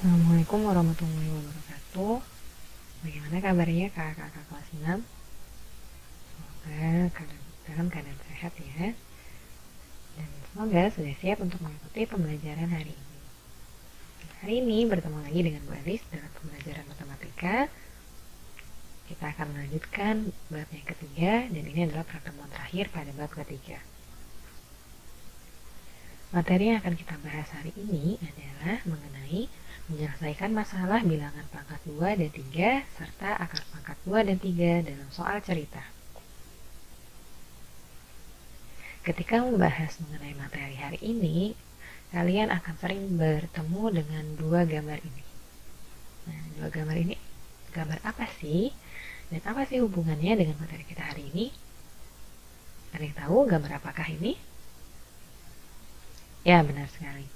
Assalamualaikum warahmatullahi wabarakatuh. Bagaimana kabarnya kakak-kakak kelas 6? Semoga dalam keadaan sehat ya. Dan semoga sudah siap untuk mengikuti pembelajaran hari ini. Hari ini bertemu lagi dengan Bu Alis dalam pembelajaran matematika. Kita akan melanjutkan bab yang ketiga, dan ini adalah pertemuan terakhir pada bab ketiga. Materi yang akan kita bahas hari ini adalah mengenai menyelesaikan masalah bilangan pangkat 2 dan 3 serta akar pangkat 2 dan 3 dalam soal cerita. Ketika membahas mengenai materi hari ini, kalian akan sering bertemu dengan dua gambar ini. Nah, dua gambar ini gambar apa sih? Dan apa sih hubungannya dengan materi kita hari ini? Ada yang tahu gambar apakah ini? Ya, benar sekali.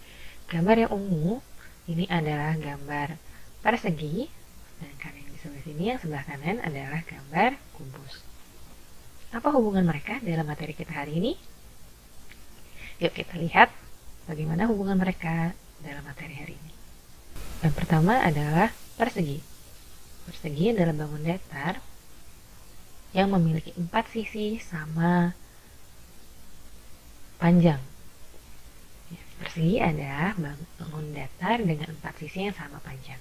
Gambar yang ungu ini adalah gambar persegi, sedangkan yang di sebelah sini yang sebelah kanan adalah gambar kubus. Apa hubungan mereka dalam materi kita hari ini? Yuk kita lihat bagaimana hubungan mereka dalam materi hari ini. Yang pertama adalah persegi. Persegi adalah bangun datar yang memiliki 4 sisi sama panjang. Persegi adalah bangun datar dengan 4 sisi yang sama panjang.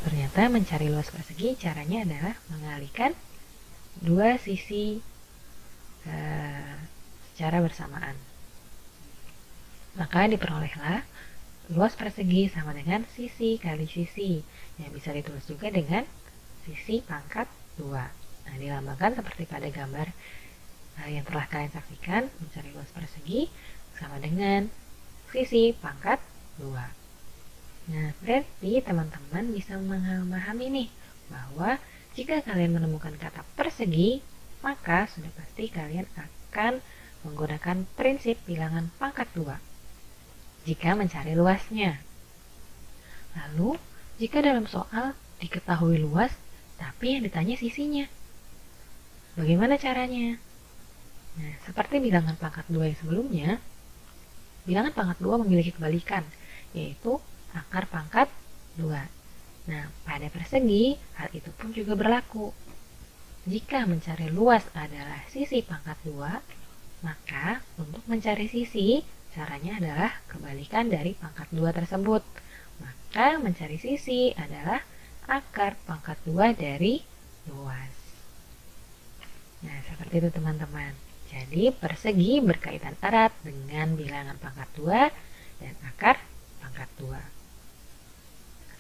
Ternyata mencari luas persegi caranya adalah mengalihkan dua sisi secara bersamaan. Maka diperolehlah luas persegi sama dengan sisi kali sisi, yang bisa ditulis juga dengan sisi pangkat 2. Nah, dilambangkan seperti pada gambar yang telah kalian saksikan. Mencari luas persegi sama dengan sisi pangkat 2. Nah, berarti teman-teman bisa memahami nih bahwa jika kalian menemukan kata persegi, maka sudah pasti kalian akan menggunakan prinsip bilangan pangkat 2 jika mencari luasnya. Lalu, jika dalam soal diketahui luas tapi yang ditanya sisinya, bagaimana caranya? Nah, seperti bilangan pangkat 2 yang sebelumnya, bilangan pangkat 2 memiliki kebalikan, yaitu akar pangkat 2. Nah, pada persegi, hal itu pun juga berlaku. Jika mencari luas adalah sisi pangkat 2, maka untuk mencari sisi, caranya adalah kebalikan dari pangkat 2 tersebut. Maka mencari sisi adalah akar pangkat 2 dari luas. Nah, seperti itu teman-teman. Jadi persegi berkaitan erat dengan bilangan pangkat 2 dan akar pangkat 2.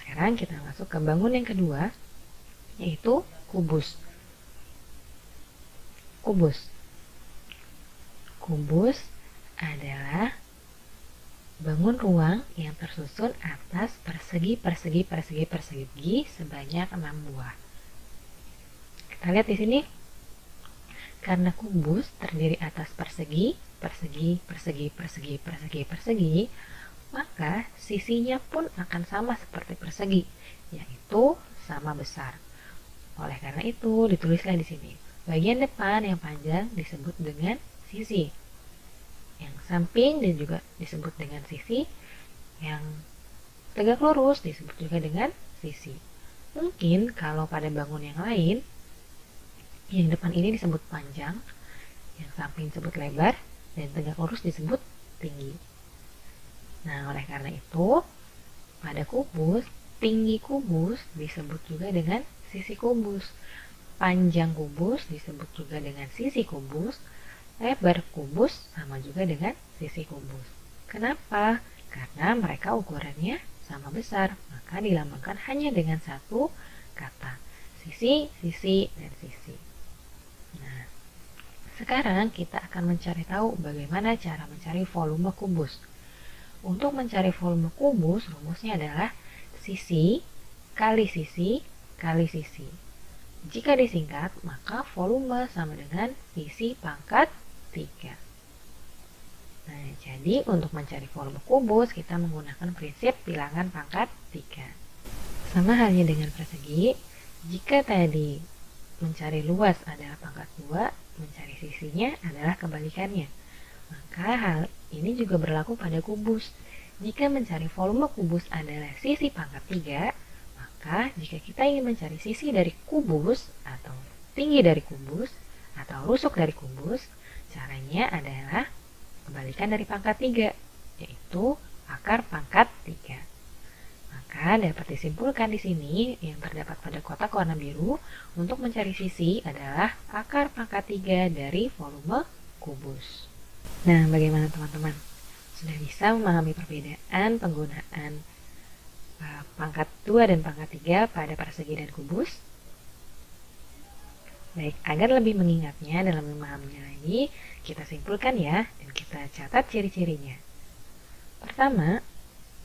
Sekarang kita masuk ke bangun yang kedua, yaitu kubus. Kubus adalah bangun ruang yang tersusun atas persegi sebanyak 6 buah. Kita lihat di sini. Karena kubus terdiri atas persegi, maka sisinya pun akan sama seperti persegi, yaitu sama besar. Oleh karena itu, ditulislah di sini. Bagian depan yang panjang disebut dengan sisi. Yang samping dan juga disebut dengan sisi. Yang tegak lurus disebut juga dengan sisi. Mungkin kalau pada bangun yang lain, yang depan ini disebut panjang, yang samping disebut lebar, dan tegak lurus disebut tinggi. Nah, oleh karena itu, pada kubus, tinggi kubus disebut juga dengan sisi kubus. Panjang kubus disebut juga dengan sisi kubus. Lebar kubus sama juga dengan sisi kubus. Kenapa? Karena mereka ukurannya sama besar, maka dilambangkan hanya dengan satu kata. Sisi, sisi, dan sisi. Nah, sekarang kita akan mencari tahu bagaimana cara mencari volume kubus. Untuk mencari volume kubus, rumusnya adalah sisi kali sisi kali sisi. Jika disingkat, maka volume sama dengan sisi pangkat 3. Nah, jadi untuk mencari volume kubus, kita menggunakan prinsip bilangan pangkat 3. Sama halnya dengan persegi, jika tadi mencari luas adalah pangkat 2, mencari sisinya adalah kebalikannya. Maka hal ini juga berlaku pada kubus. Jika mencari volume kubus adalah sisi pangkat 3, maka jika kita ingin mencari sisi dari kubus atau tinggi dari kubus atau rusuk dari kubus, caranya adalah kebalikan dari pangkat 3, yaitu akar pangkat 3. Maka dapat disimpulkan di sini yang terdapat pada kotak warna biru untuk mencari sisi adalah akar pangkat 3 dari volume kubus. Nah, bagaimana teman-teman? Sudah bisa memahami perbedaan penggunaan pangkat 2 dan pangkat 3 pada persegi dan kubus? Baik, agar lebih mengingatnya dan lebih memahaminya lagi, kita simpulkan ya, dan kita catat ciri-cirinya. Pertama,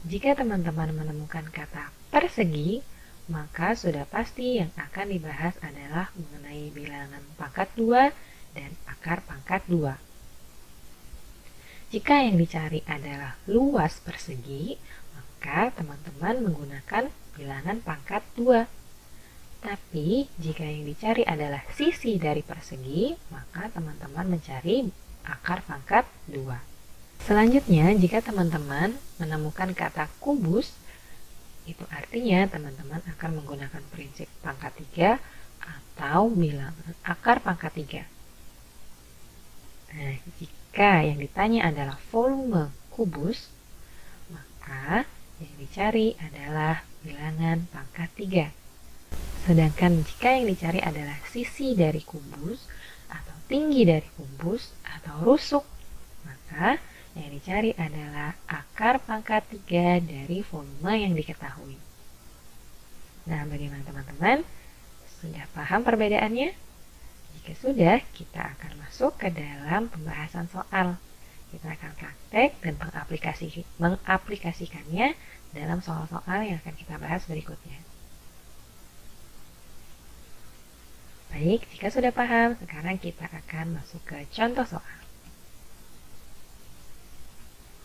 jika teman-teman menemukan kata persegi, maka sudah pasti yang akan dibahas adalah mengenai bilangan pangkat 2 dan akar pangkat 2. Jika yang dicari adalah luas persegi, maka teman-teman menggunakan bilangan pangkat 2. Tapi, jika yang dicari adalah sisi dari persegi, maka teman-teman mencari akar pangkat 2. Selanjutnya, jika teman-teman menemukan kata kubus, itu artinya teman-teman akan menggunakan prinsip pangkat 3 atau bilangan akar pangkat 3. Nah, jika yang ditanya adalah volume kubus, maka yang dicari adalah bilangan pangkat 3. Sedangkan jika yang dicari adalah sisi dari kubus atau tinggi dari kubus atau rusuk, maka yang dicari adalah akar pangkat 3 dari volume yang diketahui. Nah, bagaimana teman-teman? Sudah paham perbedaannya? Jika sudah, kita akan masuk ke dalam pembahasan soal. Kita akan praktek dan mengaplikasikannya dalam soal-soal yang akan kita bahas berikutnya. Baik, jika sudah paham, sekarang kita akan masuk ke contoh soal.